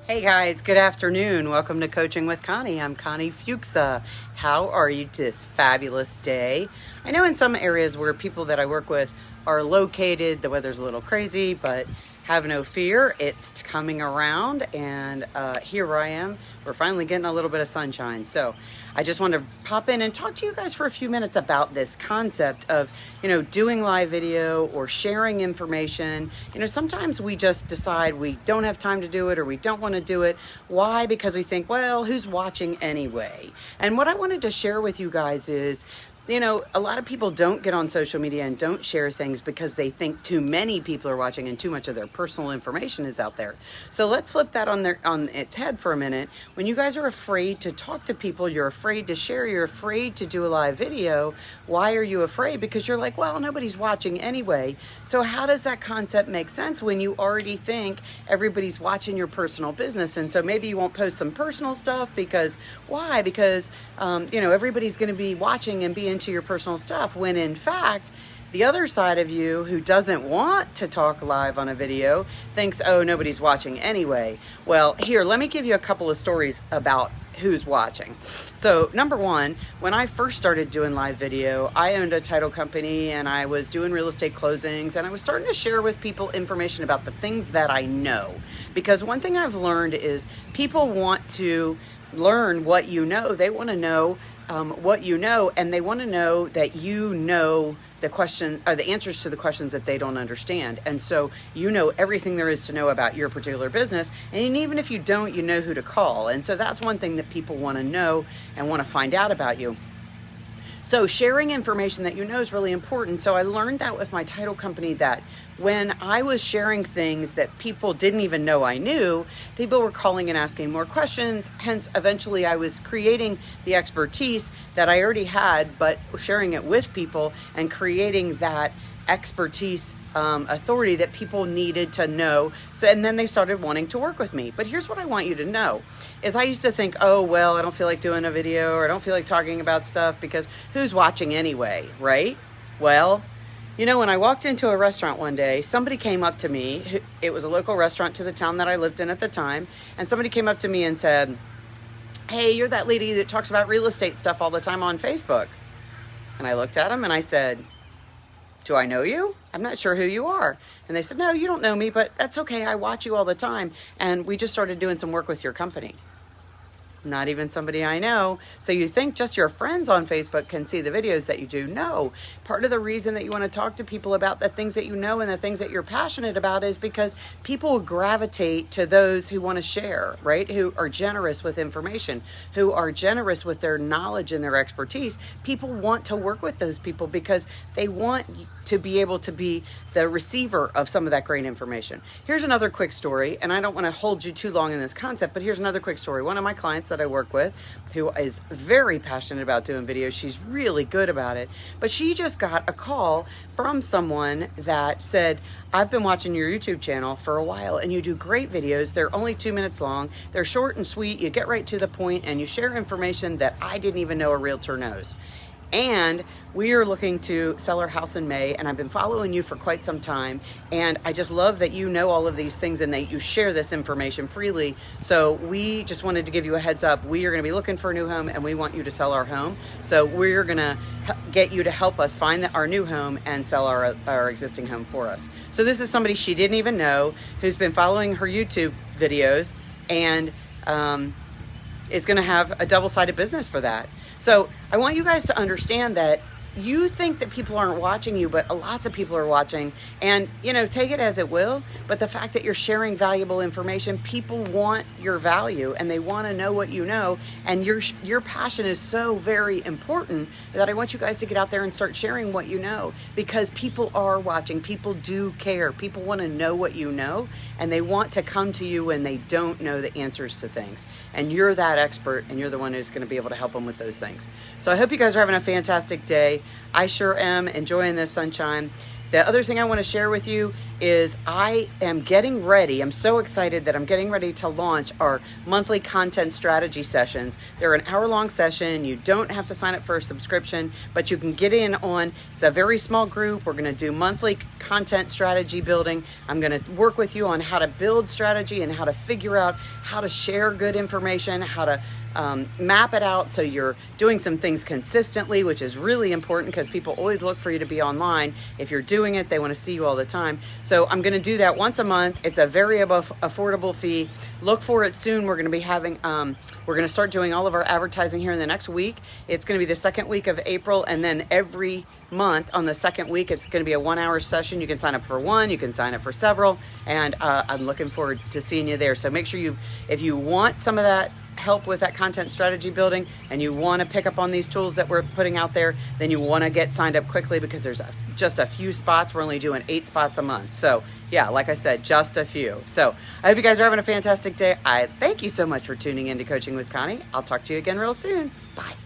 Hey guys, good afternoon. Welcome to Coaching with Connie. I'm Connie Fuksa. How are you this fabulous day? I know in some areas where people that I work with are located, the weather's a little crazy, but have no fear. It's coming around and here I am. We're finally getting a little bit of sunshine. So I just wanted to pop in and talk to you guys for a few minutes about this concept of, doing live video or sharing information. Sometimes we just decide we don't have time to do it or we don't want to do it. Why? Because we think, well, who's watching anyway? And what I wanted to share with you guys is, a lot of people don't get on social media and don't share things because they think too many people are watching and too much of their personal information is out there. So let's flip that on its head for a minute. When you guys are afraid to talk to people, you're afraid to share, you're afraid to do a live video. Why are you afraid? Because you're like, well, nobody's watching anyway. So how does that concept make sense when you already think everybody's watching your personal business? And so maybe you won't post some personal stuff because why? Because, everybody's going to be watching and be into your personal stuff, when in fact the other side of you who doesn't want to talk live on a video thinks, oh, nobody's watching anyway. Well, here, let me give you a couple of stories about who's watching. So number one, when I first started doing live video, I owned a title company and I was doing real estate closings, and I was starting to share with people information about the things that I know. Because one thing I've learned is people want to learn what you know. They want to know what you know, and they want to know that you know the answers to the questions that they don't understand. And so you know everything there is to know about your particular business, and even if you don't, you know who to call. And so that's one thing that people want to know and want to find out about you. So sharing information that you know is really important. So I learned that with my title company, that when I was sharing things that people didn't even know I knew, people were calling and asking more questions. Hence, eventually I was creating the expertise that I already had, but sharing it with people and creating that expertise, authority that people needed to know. So, and then they started wanting to work with me. But here's what I want you to know is I used to think, oh, well, I don't feel like doing a video, or I don't feel like talking about stuff because who's watching anyway, right? Well, when I walked into a restaurant one day, somebody came up to me. It was a local restaurant to the town that I lived in at the time. And somebody came up to me and said, hey, you're that lady that talks about real estate stuff all the time on Facebook. And I looked at him and I said, do I know you? I'm not sure who you are. And they said, no, you don't know me, but that's okay. I watch you all the time. And we just started doing some work with your company. Not even somebody I know. So you think just your friends on Facebook can see the videos that you do? No. Part of the reason that you want to talk to people about the things that you know and the things that you're passionate about is because people will gravitate to those who want to share, right? Who are generous with information, who are generous with their knowledge and their expertise. People want to work with those people because they want to be able to be the receiver of some of that great information. Here's another quick story, and I don't want to hold you too long in this concept, but here's another quick story. One of my clients that I work with, who is very passionate about doing videos, she's really good about it, but she just got a call from someone that said, I've been watching your YouTube channel for a while and you do great videos. They're only 2 minutes long. They're short and sweet. You get right to the point and you share information that I didn't even know a realtor knows. And we are looking to sell our house in May, and I've been following you for quite some time, and I just love that you know all of these things and that you share this information freely. So we just wanted to give you a heads up. We are going to be looking for a new home, and we want you to sell our home. So we're going to get you to help us find our new home and sell our existing home for us. So this is somebody she didn't even know, who's been following her YouTube videos, and is going to have a double-sided business for that. So I want you guys to understand that you think that people aren't watching you, but lots of people are watching, and take it as it will, but the fact that you're sharing valuable information, people want your value and they want to know what you know, and your passion is so very important that I want you guys to get out there and start sharing what you know, because people are watching. People do care. People want to know what you know, and they want to come to you when they don't know the answers to things, and you're that expert, and you're the one who's going to be able to help them with those things. So I hope you guys are having a fantastic day. I sure am enjoying this sunshine. The other thing I want to share with you is I am getting ready. I'm so excited that I'm getting ready to launch our monthly content strategy sessions. They're an hour-long session. You don't have to sign up for a subscription, but you can get in on, it's a very small group. We're going to do monthly content strategy building. I'm going to work with you on how to build strategy and how to figure out how to share good information, how to map it out so you're doing some things consistently, which is really important because people always look for you to be online. If you're doing it, they want to see you all the time. So I'm going to do that once a month. It's a very affordable fee. Look for it soon. We're going to be having, we're going to start doing all of our advertising here in the next week. It's going to be the second week of April, and then every month on the second week it's going to be a 1 hour session. You can sign up for one, you can sign up for several, and I'm looking forward to seeing you there. So make sure if you want some of that help with that content strategy building and you want to pick up on these tools that we're putting out there, then you want to get signed up quickly because there's just a few spots. We're only doing 8 spots a month. So yeah, like I said, just a few. So I hope you guys are having a fantastic day. I thank you so much for tuning in to Coaching with Connie. I'll talk to you again real soon. Bye.